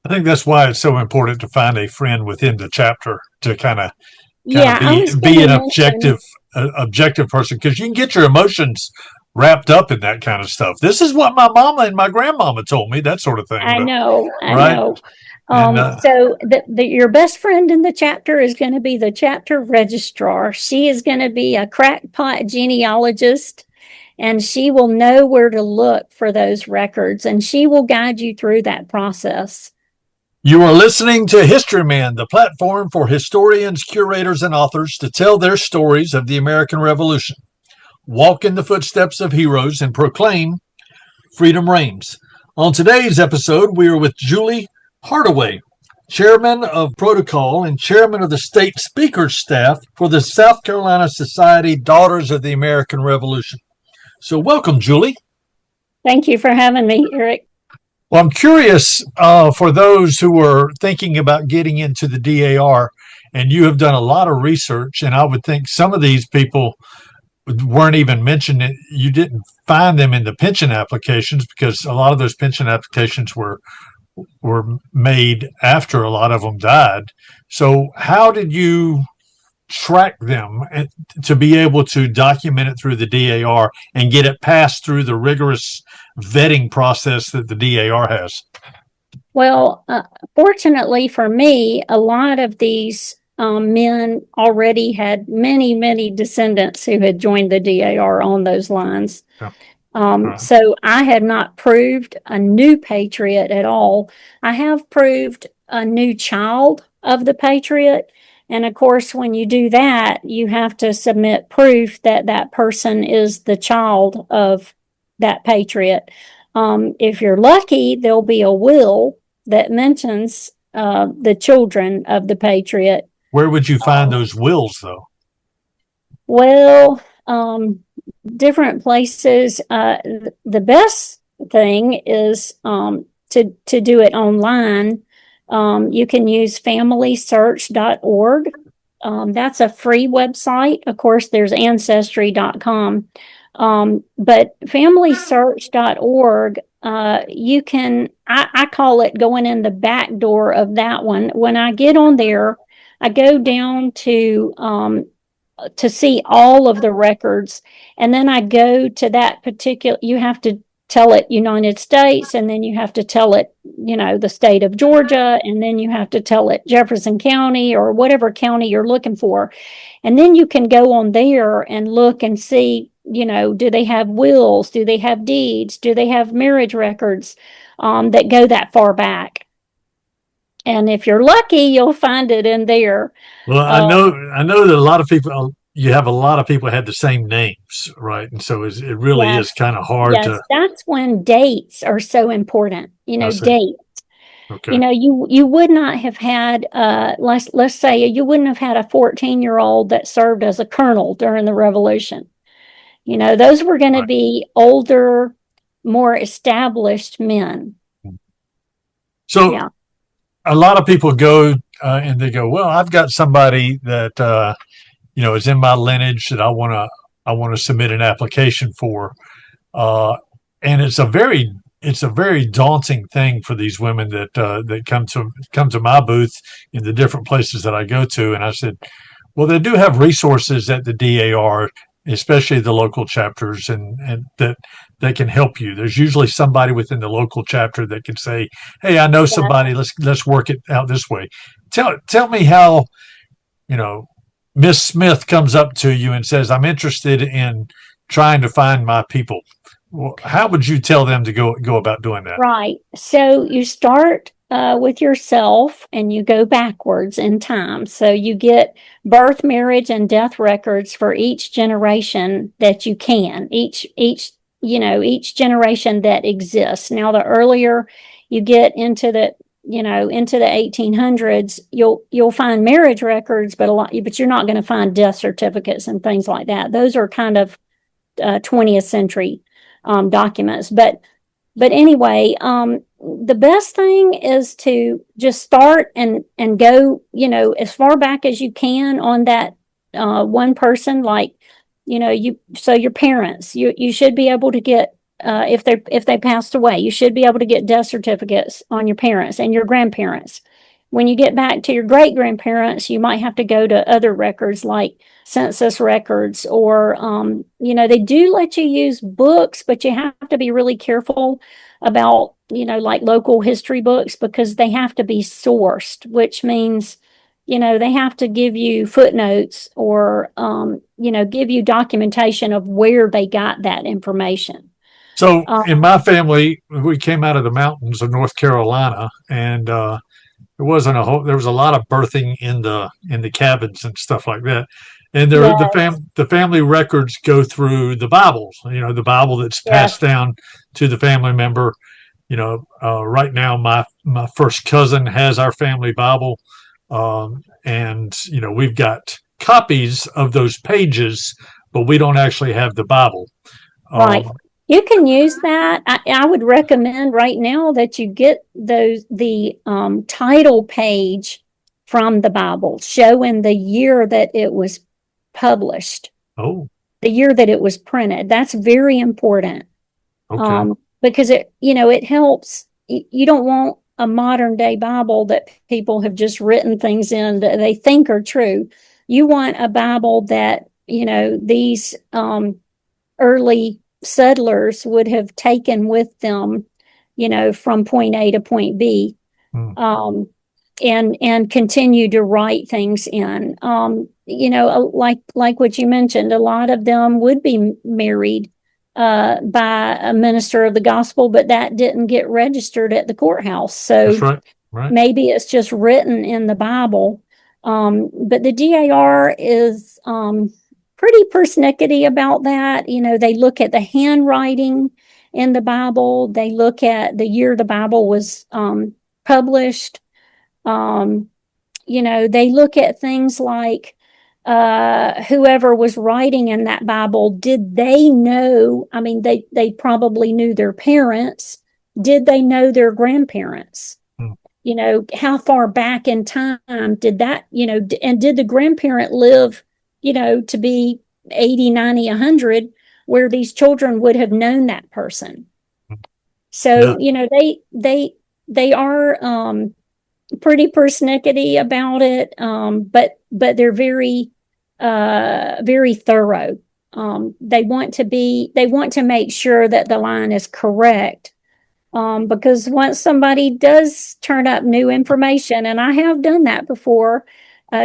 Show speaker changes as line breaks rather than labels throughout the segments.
I think that's why it's so important to find a friend within the chapter to kind of
Yeah, I was going
be
to
an
mention.
objective person, because you can get your emotions wrapped up in that kind of stuff. This is what my mama and my grandmama told me, that sort of thing.
I
But
know, I
right,
know.
and
So your best friend in the chapter is going to be the chapter registrar. She is going to be a crackpot genealogist, and she will know where to look for those records, and she will guide you through that process.
you are listening to Historyman, the platform for historians, curators, and authors to tell their stories of the American Revolution, walk in the footsteps of heroes, and proclaim freedom reigns. On today's episode, we are with Julie Hardaway, Chairman of Protocol and Chairman of the State Speaker's Staff for the South Carolina Society Daughters of the American Revolution. So, welcome, Julie.
Thank you for having me, Eric.
Well, I'm curious for those who are thinking about getting into the DAR, and you have done a lot of research, and I would think some of these people weren't even mentioned. You didn't find them in the pension applications because a lot of those pension applications were made after a lot of them died. So, how did you track them to be able to document it through the DAR and get it passed through the rigorous vetting process that the DAR has?
Well, fortunately for me, a lot of these men already had many, many descendants who had joined the DAR on those lines.
Yeah. Right.
So I had not proved a new patriot at all. I have proved a new child of the patriot. And of course, when you do that, you have to submit proof that that person is the child of that patriot. If you're lucky, there'll be a will that mentions the children of the patriot.
Where would you find those wills, though?
Well, different places. The best thing is to do it online. You can use familysearch.org. That's a free website. Of course, there's ancestry.com. But familysearch.org, I call it going in the back door of that one. When I get on there, I go down to see all of the records. And then I go to that particular, you have to tell it United States, and then you have to tell it, the state of Georgia, and then you have to tell it Jefferson County or whatever county you're looking for. And then you can go on there and look and see, do they have wills? Do they have deeds? Do they have marriage records that go that far back? And if you're lucky, you'll find it in there.
Well,
Um,
I know that a lot of people. You have a lot of people had the same names, right? And so it really is
yes,
kind of hard
yes,
to.
that's when dates are so important.
I see.
Date.
Okay.
You would not have had let's say you wouldn't have had a 14-year-old that served as a colonel during the revolution. Those were going to
Right.
be older, more established men.
So
Yeah.
a lot of people go and they go, well, I've got somebody that is in my lineage that I want to submit an application for, and it's a very daunting thing for these women that come to my booth in the different places that I go to. And I said, well, they do have resources at the DAR, especially the local chapters, and that they can help you. There's usually somebody within the local chapter that can say, "Hey, I know
Yeah.
somebody. Let's work it out this way." Tell me how you know Miss Smith comes up to you and says, "I'm interested in trying to find my people." Well, how would you tell them to go about doing that?
Right. So you start with yourself and you go backwards in time. So you get birth, marriage, and death records for each generation that you can, each generation that exists. Now, the earlier you get into the 1800s, you'll find marriage records, but you're not going to find death certificates and things like that. Those are kind of 20th century documents. But anyway, the best thing is to just start and go, as far back as you can on that one person. Like, so your parents, you should be able to get if they passed away. You should be able to get death certificates on your parents and your grandparents. When you get back to your great grandparents, you might have to go to other records like census records, or they do let you use books, but you have to be really careful about like local history books, because they have to be sourced, which means they have to give you footnotes, or give you documentation of where they got that information.
So in
Um,
my family, we came out of the mountains of North Carolina, and there was a lot of birthing in the cabins and stuff like that. And
yes,
the family records go through the Bibles, the Bible that's passed
yes,
down to the family member. Right now my first cousin has our family Bible, and we've got copies of those pages, but we don't actually have the Bible.
right.
Um,
You can use that. I would recommend right now that you get the title page from the Bible showing the year that it was published,
oh,
the year that it was printed. That's very important.
okay.
Because it helps. You don't want a modern day Bible that people have just written things in that they think are true. You want a Bible that, these early settlers would have taken with them, from point A to point B,
Hmm.
and continue to write things in. Like what you mentioned, a lot of them would be married by a minister of the gospel, but that didn't get registered at the courthouse.
That's
So
right. Right.
maybe it's just written in the Bible. But the DAR is pretty persnickety about that. They look at the handwriting in the Bible, they look at the year the Bible was published. Um, they look at things like whoever was writing in that Bible, did they know? I mean, they probably knew their parents. Did they know their grandparents?
Hmm.
How far back in time did that, and did the grandparent live, to be 80, 90, 100, where these children would have known that person?
Yeah.
So, they are pretty persnickety about it, but they're very thorough. They want to make sure that the line is correct, because once somebody does turn up new information, and I have done that before,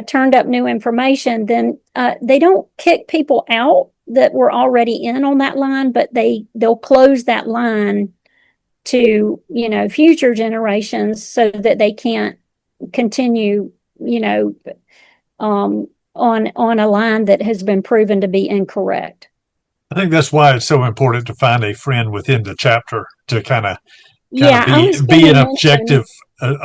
turned up new information, then they don't kick people out that were already in on that line, but they'll close that line to future generations, so that they can't continue on a line that has been proven to be incorrect.
I think that's why it's so important to find a friend within the chapter to kind of
Yeah, I was going
be
to
an
mention.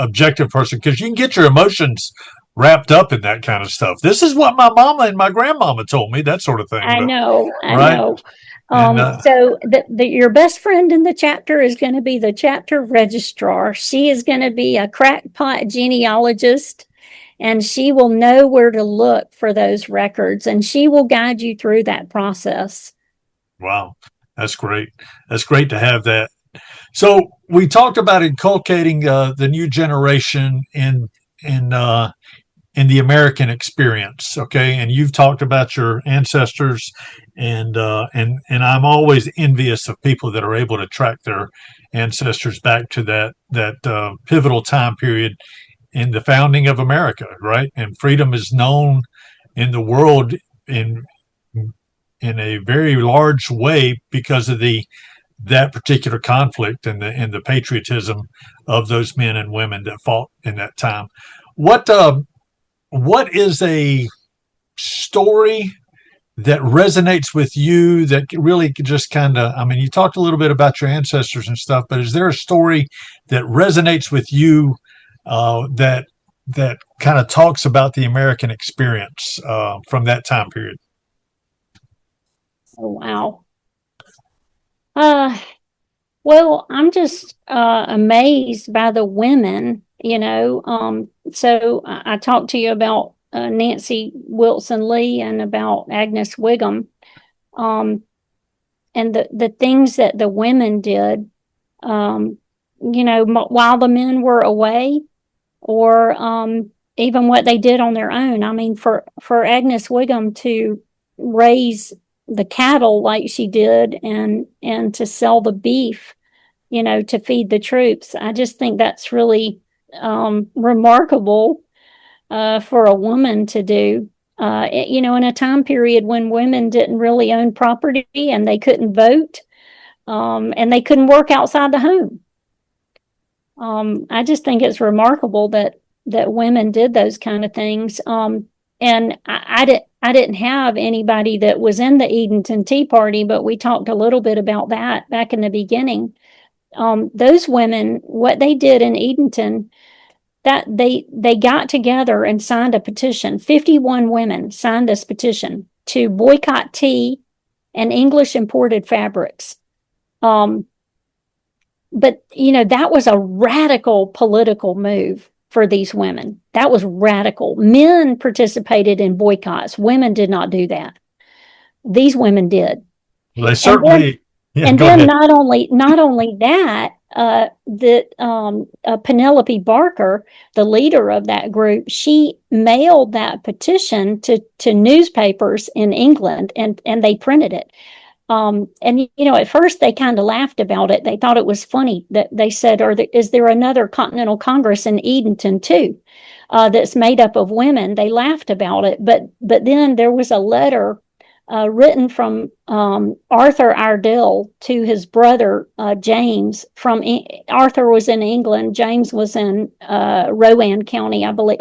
objective person, because you can get your emotions wrapped up in that kind of stuff. This is what my mama and my grandmama told me, that sort of thing.
I
But
know, I
right,
know.
and
So your best friend in the chapter is going to be the chapter registrar. She is going to be a crackpot genealogist, and she will know where to look for those records, and she will guide you through that process.
wow, that's great. That's great to have that. So we talked about inculcating the new generation in in the American experience, okay? And you've talked about your ancestors, and I'm always envious of people that are able to track their ancestors back to that pivotal time period in the founding of America, right? And freedom is known in the world in in a very large way because of the that particular conflict and the patriotism of those men and women that fought in that time. What what is a story that resonates with you that really just kind of, I mean, you talked a little bit about your ancestors and stuff, but is there a story that resonates with you that kind of talks about the American experience from that time period?
Oh, wow. Uh, well, I'm just amazed by the women. So I talked to you about Nancy Wilson Lee and about Agnes Wiggum. Um, the things that the women did, while the men were away, or even what they did on their own. I mean, for Agnes Wiggum to raise the cattle like she did, and to sell the beef, to feed the troops, I just think that's really remarkable for a woman to do. In a time period when women didn't really own property, and they couldn't vote, and they couldn't work outside the home. I just think it's remarkable that women did those kind of things. And I didn't have anybody that was in the Edenton Tea Party, but we talked a little bit about that back in the beginning. Those women, what they did in Edenton, that they got together and signed a petition. 51 women signed this petition to boycott tea and English imported fabrics. But that was a radical political move for these women. That was radical. Men participated in boycotts. Women did not do that. These women did.
Well, they certainly.
And then not only that, Penelope Barker, the leader of that group, she mailed that petition to newspapers in England, and they printed it. At first they kind of laughed about it. They thought it was funny that they said, is there another Continental Congress in Edenton too, that's made up of women? They laughed about it, but then there was a letter written from Arthur Ardell to his brother James. Arthur was in England, James was in Rowan County, I believe,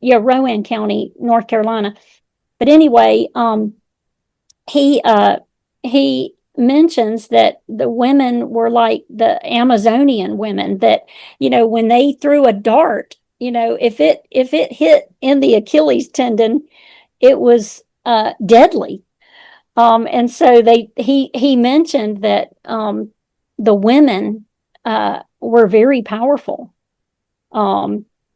Rowan County, North Carolina. But anyway, he mentions that the women were like the Amazonian women, that when they threw a dart, if it hit in the Achilles tendon, it was deadly. And so he mentioned that the women were very powerful.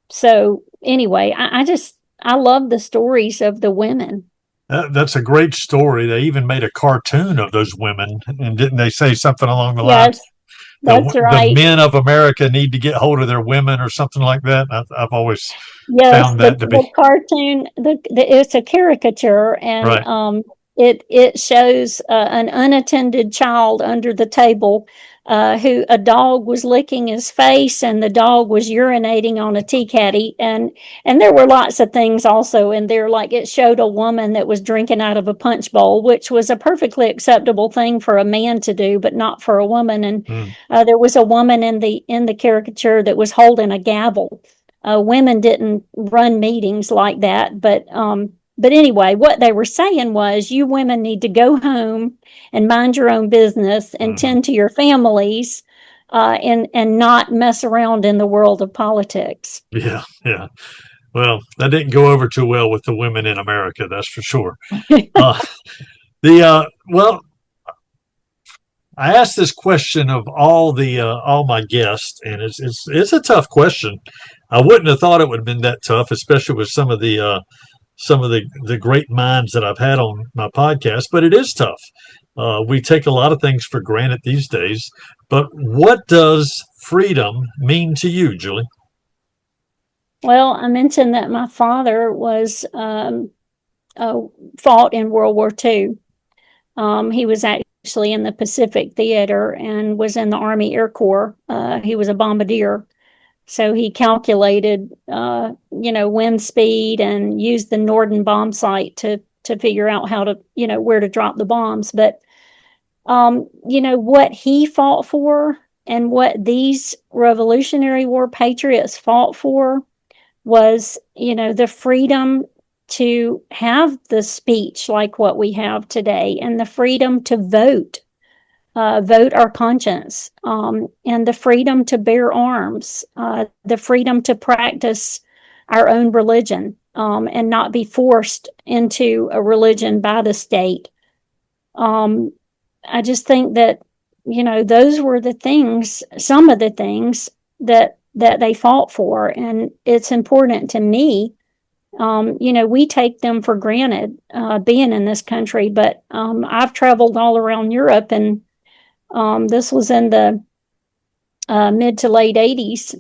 So anyway, I love the stories of the women.
That's a great story. They even made a cartoon of those women, and didn't they say something along the lines?
That's right.
The men of America need to get hold of their women, or something like that. I've always found that to be
the cartoon. It's a caricature, and
right.
It shows an unattended child under the table, who a dog was licking his face, and the dog was urinating on a tea caddy, and there were lots of things also in there. Like, it showed a woman that was drinking out of a punch bowl, which was a perfectly acceptable thing for a man to do, but not for a woman. And there was a woman in the caricature that was holding a gavel. Women didn't run meetings like that, but anyway, what they were saying was, you women need to go home and mind your own business and tend to your families, and not mess around in the world of politics.
Yeah. Well, that didn't go over too well with the women in America, that's for sure. Well, I asked this question of all my guests, and it's a tough question. I wouldn't have thought it would have been that tough, especially with some of the great minds that I've had on my podcast, but it is tough. We take a lot of things for granted these days, but what does freedom mean to you, Julie?
Well, I mentioned that my father was fought in World War II. He was actually in the Pacific Theater and was in the Army Air Corps. He was a bombardier. So he calculated, wind speed, and used the Norden bomb sight to figure out how to, where to drop the bombs. But, what he fought for, and what these Revolutionary War patriots fought for, was, the freedom to have the speech like what we have today, and the freedom to vote our conscience, and the freedom to bear arms, the freedom to practice our own religion, and not be forced into a religion by the state. I just think that, those were some of the things that they fought for. And it's important to me We take them for granted being in this country, but I've traveled all around Europe, and this was in the mid to late 80s,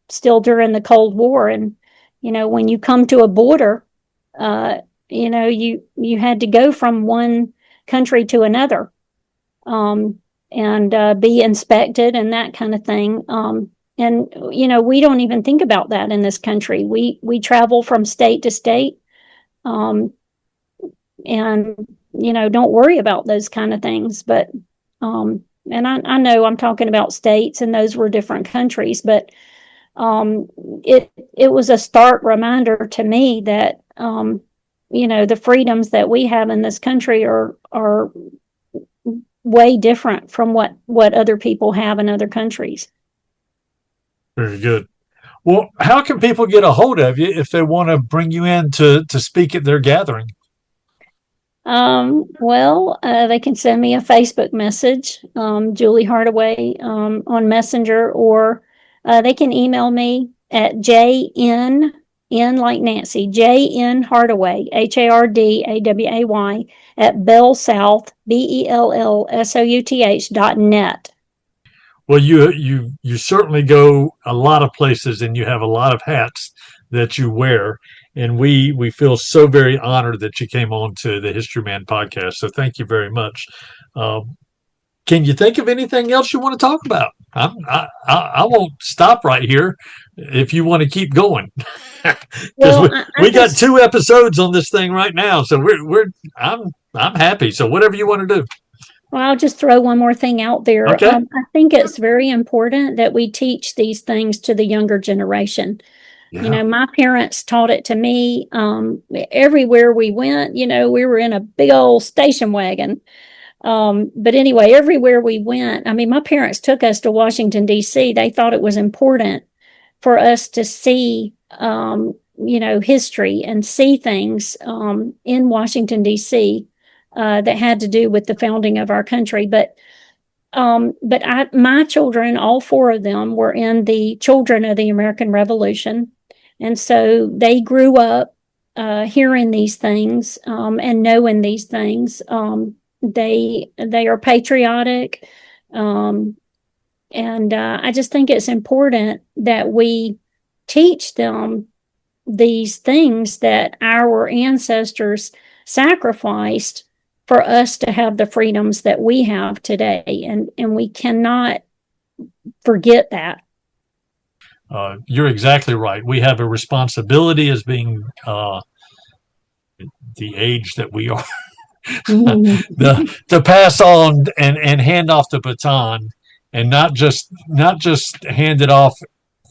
still during the Cold War. And, when you come to a border, you had to go from one country to another, and be inspected and that kind of thing. And we don't even think about that in this country. We travel from state to state, and don't worry about those kind of things. But and I know I'm talking about states, and those were different countries, but it was a stark reminder to me that the freedoms that we have in this country are way different from what other people have in other countries.
Very good. Well, how can people get a hold of you if they want to bring you in to speak at their gathering?
They can send me a Facebook message, Julie Hardaway, on Messenger, or they can email me at JN, N like Nancy, JN Hardaway, HARDAWAY, at BellSouth, BELLSOUTH.net.
Well, you certainly go a lot of places, and you have a lot of hats that you wear, and we feel so very honored that you came on to the Historyman podcast. So thank you very much. Can you think of anything else you want to talk about? I won't stop right here if you want to keep going, because we got 2 episodes on this thing right now. So I'm happy. So whatever you want to do.
Well, I'll just throw one more thing out there.
Okay.
I think it's very important that we teach these things to the younger generation.
Yeah.
My parents taught it to me. Everywhere we went, we were in a big old station wagon. But anyway, everywhere we went, my parents took us to Washington, D.C. They thought it was important for us to see, history and see things in Washington, D.C. That had to do with the founding of our country. But my children, all 4 of them, were in the Children of the American Revolution. And so they grew up hearing these things and knowing these things. They are patriotic. And I just think it's important that we teach them these things that our ancestors sacrificed for us to have the freedoms that we have today. And we cannot forget that.
You're exactly right. We have a responsibility as being the age that we are to pass on and hand off the baton, and not just hand it off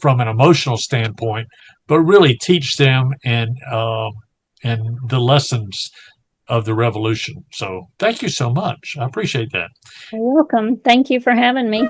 from an emotional standpoint, but really teach them and the lessons of the revolution. So thank you so much. I appreciate that.
You're welcome. Thank you for having me.